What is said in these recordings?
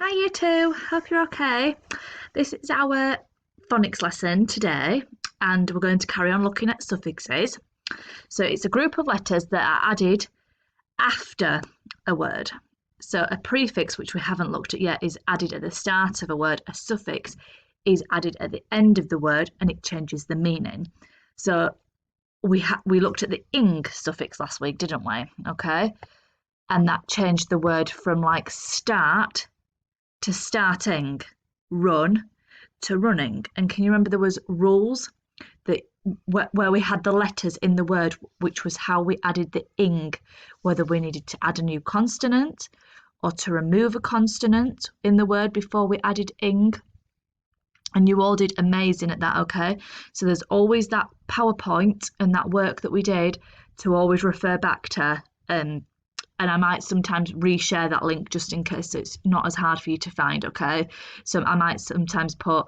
Hi you two, hope you're okay. This is our phonics lesson today and we're going to carry on looking at suffixes. So it's a group of letters that are added after a word. So a prefix, which we haven't looked at yet, is added at the start of a word. A suffix is added at the end of the word and it changes the meaning. So we looked at the ing suffix last week, didn't we? Okay. And that changed the word from like start to starting, run to running. And can you remember there was rules that where we had the letters in the word, which was how we added the ing, whether we needed to add a new consonant or to remove a consonant in the word before we added ing. And you all did amazing at that, okay? So there's always that PowerPoint and that work that we did to always refer back to. And I might sometimes reshare that link just in case it's not as hard for you to find, okay? So I might sometimes put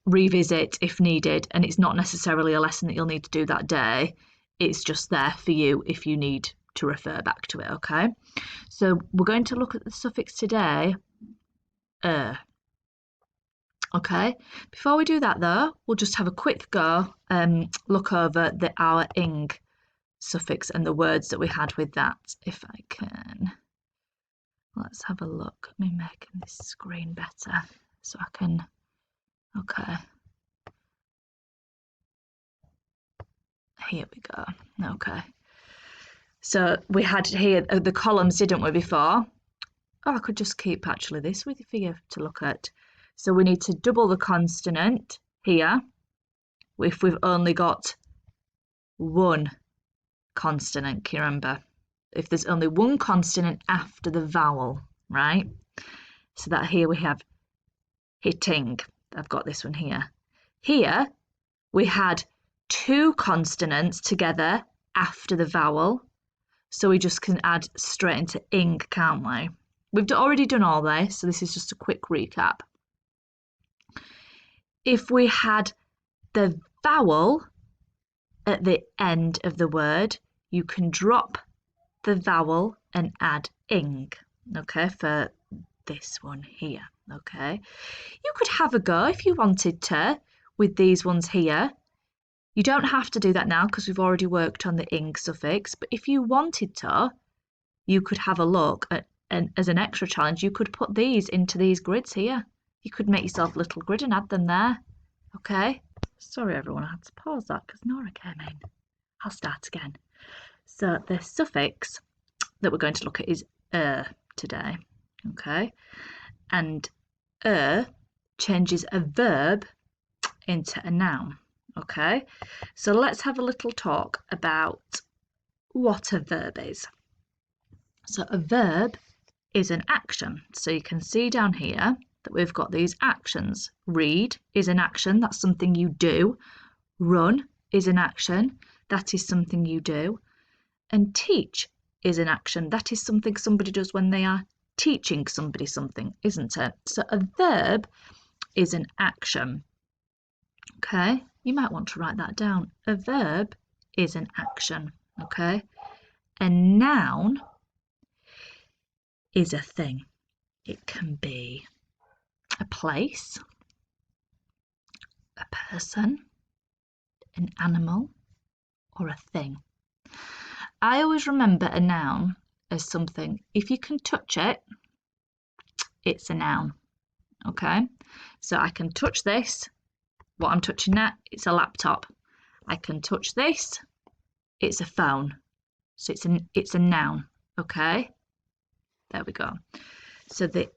revisit if needed, and it's not necessarily a lesson that you'll need to do that day. It's just there for you if you need to refer back to it, okay? So we're going to look at the suffix today, okay? Before we do that though, we'll just have a quick go, look over our ing suffix and the words that we had with that. If I can, let's have a look. Let me make this screen better so I can, okay. Here we go, okay. So we had here the columns, didn't we, before? Oh, I could just keep actually this with for you to look at. So we need to double the consonant here if we've only got one consonant, can you remember? If there's only one consonant after the vowel, right? So that here we have hitting. I've got this one here. Here we had two consonants together after the vowel. So we just can add straight into ing, can't we? We've already done all this, so this is just a quick recap. If we had the vowel at the end of the word, you can drop the vowel and add ing, okay, for this one here, okay. You could have a go if you wanted to with these ones here. You don't have to do that now because we've already worked on the ing suffix, but if you wanted to, you could have a look at, and as an extra challenge, you could put these into these grids here. You could make yourself a little grid and add them there, okay. Sorry everyone, I had to pause that because Nora came in. I'll start again. So the suffix that we're going to look at is today, okay? And changes a verb into a noun, okay? So let's have a little talk about what a verb is. So a verb is an action. So you can see down here that we've got these actions. Read is an action, that's something you do. Run is an action, that is something you do. And teach is an action, that is something somebody does when they are teaching somebody something, isn't it? So a verb is an action. Okay, you might want to write that down. A verb is an action, okay? A noun is a thing. It can be a place, a person, an animal, or a thing. I always remember a noun as something, if you can touch it, it's a noun, okay? So I can touch this, what I'm touching now, it's a laptop. I can touch this, it's a phone. So it's a noun, okay? There we go. So the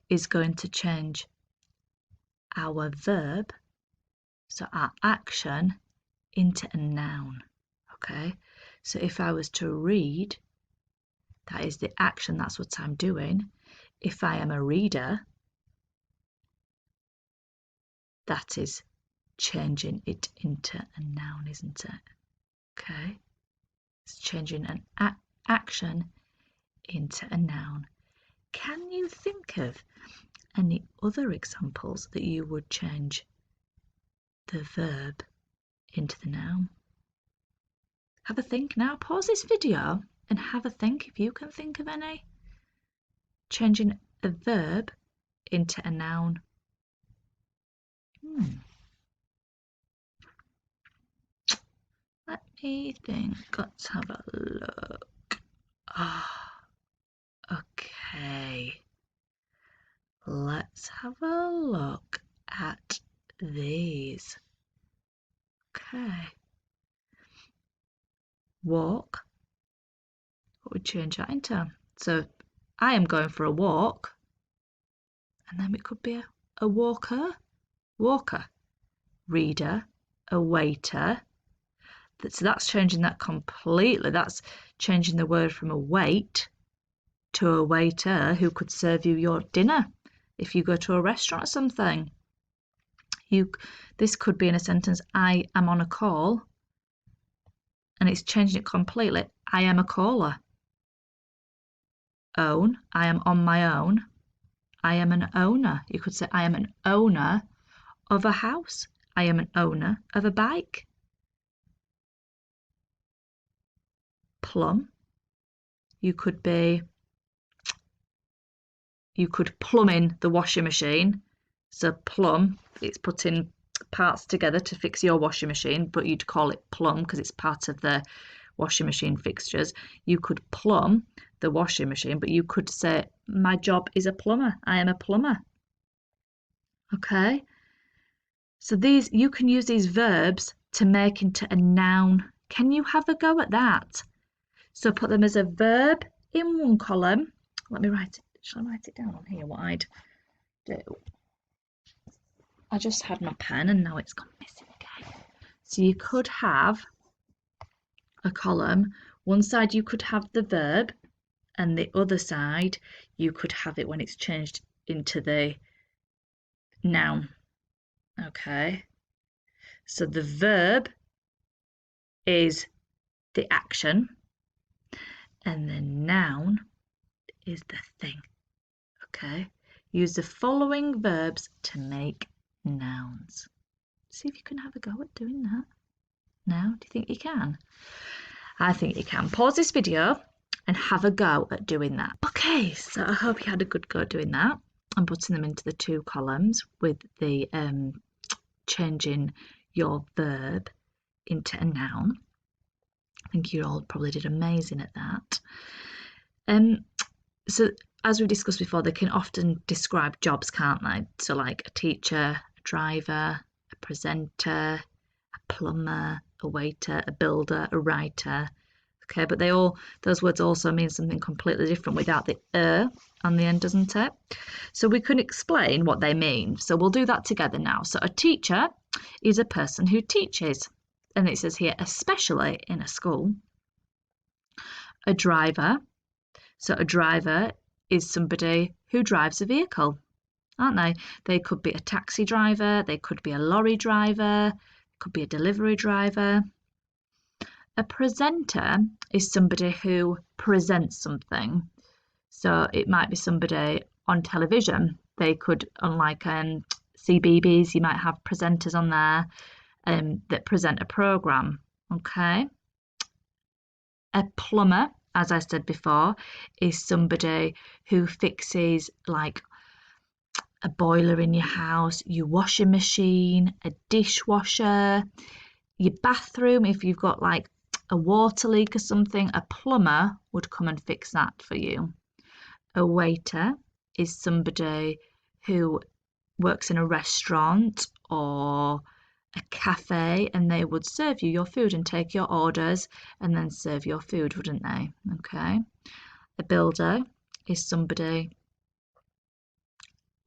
is going to change our verb, so our action, into a noun, okay? So if I was to read, that is the action, that's what I'm doing. If I am a reader, that is changing it into a noun, isn't it? Okay, it's changing an action into a noun. Can you think of any other examples that you would change the verb into the noun? Have a think now. Pause this video and have a think if you can think of any. changing a verb into a noun. Let me think. Let's have a look. Okay. Let's have a look at these. Okay. Walk. What would change that into? So I am going for a walk. And then it could be a walker. Walker. Reader. A waiter. So that's changing that completely. That's changing the word from a wait to a waiter who could serve you your dinner if you go to a restaurant or something. This could be in a sentence, I am on a call, and it's changing it completely. I am a caller. Own, I am on my own. I am an owner. You could say I am an owner of a house. I am an owner of a bike. Plumb. You could plumb in the washing machine. So plumb, it's putting parts together to fix your washing machine, but you'd call it plumb because it's part of the washing machine fixtures. You could plumb the washing machine, but you could say, my job is a plumber. I am a plumber. Okay? So you can use these verbs to make into a noun. Can you have a go at that? So put them as a verb in one column. Let me write it. Shall I write it down on here, what I'd do? I just had my pen and now it's gone missing again. So you could have a column. One side you could have the verb, and the other side you could have it when it's changed into the noun. Okay. So the verb is the action, and the noun is the thing. Okay. Use the following verbs to make nouns. See if you can have a go at doing that. Now, do you think you can? I think you can. Pause this video and have a go at doing that. Okay, so I hope you had a good go at doing that and putting them into the two columns with the changing your verb into a noun. I think you all probably did amazing at that. So as we discussed before, they can often describe jobs, can't they? So like a teacher, a driver, a presenter, a plumber, a waiter, a builder, a writer. Okay, but those words also mean something completely different without the on the end, doesn't it? So we can explain what they mean. So we'll do that together now. So a teacher is a person who teaches. And it says here, especially in a school. A driver. So a driver is somebody who drives a vehicle, aren't they? They could be a taxi driver, they could be a lorry driver, could be a delivery driver. A presenter is somebody who presents something. So it might be somebody on television. They could, unlike CBeebies, you might have presenters on there that present a program. Okay. A plumber, as I said before, is somebody who fixes like a boiler in your house, your washing machine, a dishwasher, your bathroom. If you've got like a water leak or something, a plumber would come and fix that for you. A waiter is somebody who works in a restaurant or a cafe, and they would serve you your food and take your orders and then serve your food, wouldn't they? Okay. A builder is somebody,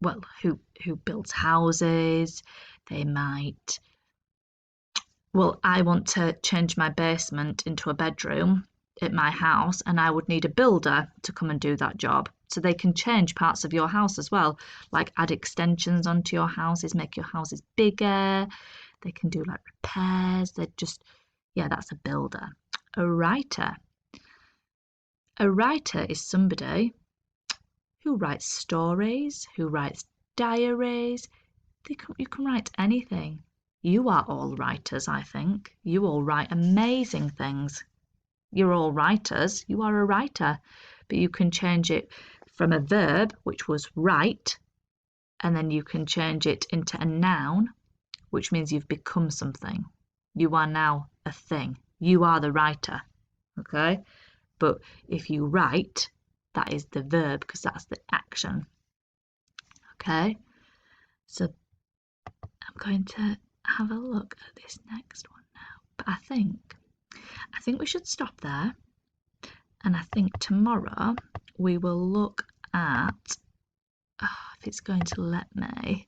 well, who builds houses. They might, well, I want to change my basement into a bedroom at my house, and I would need a builder to come and do that job. So they can change parts of your house as well, like add extensions onto your houses, make your houses bigger. They can do like repairs. They're just, yeah, that's a builder. A writer. A writer is somebody who writes stories, who writes diaries. You can write anything. You are all writers, I think. You all write amazing things. You're all writers. You are a writer, but you can change it from a verb, which was write, and then you can change it into a noun, which means you've become something. You are now a thing. You are the writer, okay? But if you write, that is the verb because that's the action, okay? So I'm going to have a look at this next one now. But I think we should stop there. And I think tomorrow we will look at, if it's going to let me,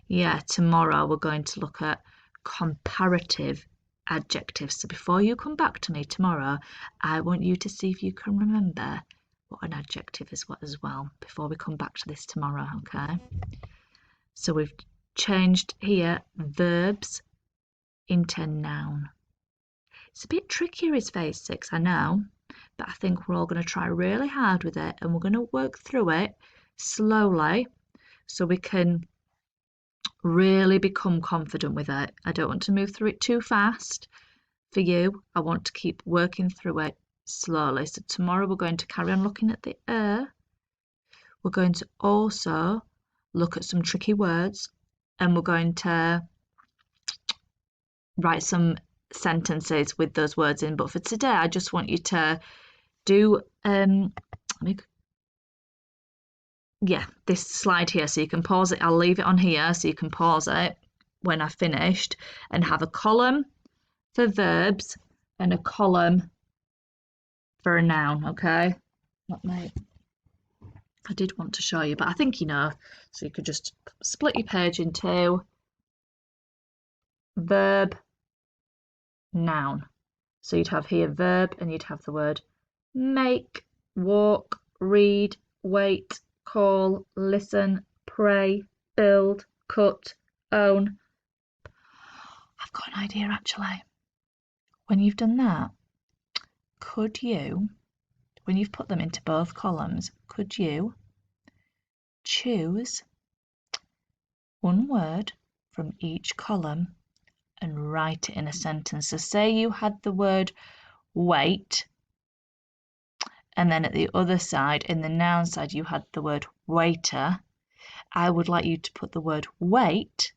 yeah, tomorrow we're going to look at comparative adjectives. So before you come back to me tomorrow, I want you to see if you can remember what an adjective is as well before we come back to this tomorrow, okay? So we've changed here verbs into noun. It's a bit trickier is phase 6, I know, but I think we're all going to try really hard with it and we're going to work through it slowly so we can really become confident with it. I don't want to move through it too fast for you. I want to keep working through it slowly. So tomorrow we're going to carry on looking at the We're going to also look at some tricky words and we're going to write some sentences with those words in. But for today, I just want you to do this slide here so you can pause it. I'll leave it on here so you can pause it when I've finished and have a column for verbs and a column for a noun, okay? I did want to show you, but I think you know. So you could just split your page in two. Verb, noun. So you'd have here verb and you'd have the word make, walk, read, wait, call, listen, pray, build, cut, own. I've got an idea actually. When you've done that, could you, when you've put them into both columns, could you choose one word from each column and write it in a sentence? So say you had the word wait, and then at the other side, in the noun side, you had the word waiter. I would like you to put the word wait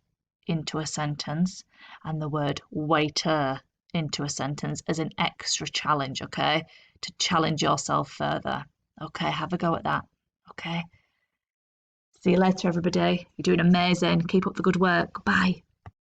into a sentence and the word waiter into a sentence as an extra challenge, okay? To challenge yourself further. Okay, have a go at that. Okay. See you later, everybody. You're doing amazing. Keep up the good work. Bye.